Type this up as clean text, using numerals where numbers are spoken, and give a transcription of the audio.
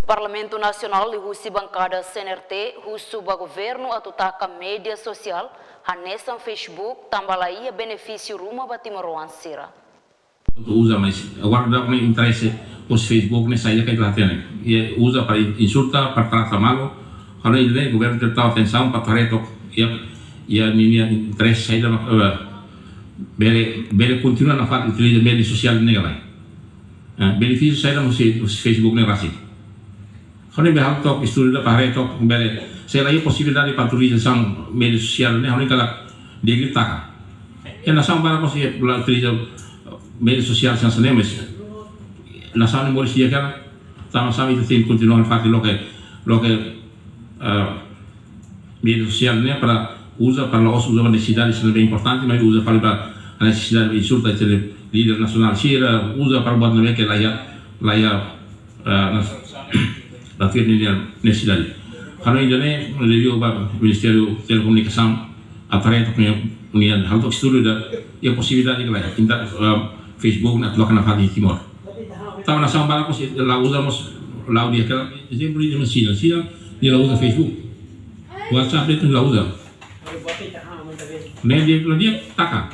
Parlamento Nacional e Rusi bancada CNRT, Rusuba governo atutaca mídia social, Hanessan Facebook, tambalaia benefício Ruma Batimaroan Sira. Usa, mas agora dá uma interesse os Facebook nessa ilha que ele tem. E usa para insultar, para tratar mal. Kalau ini governo tem atenção para tareto e a minha interesse aí bele continua na fase de mídia social negala. Benefício sai da Facebook negasi. Kalau ini behal tok estudo da tareto bele saya lagi possibilidade para utilização mídia social ne kalau kalau dia taka. Ya nasang para ko siya utilização media sosial yang sana mas, nasaan mo siya kan, sama-sama itu tim continuan fati lo que media sosial ne para usa para los usa necessidades são bem importante, mas usa para a necessidade de insulta entre líder nacional sira, usa para buat nabi que laia na firma necessidade. Kalau ini review ba Ministério Telecomunicação aparenta punya hal itu estudo da ya possibilidade que laia Facebook na tulokan na fadi Timor. Tama na sa para ko si la usamos la dia que sempre de sila ni la usa Facebook. WhatsApp itu la usa. Ne dia taka.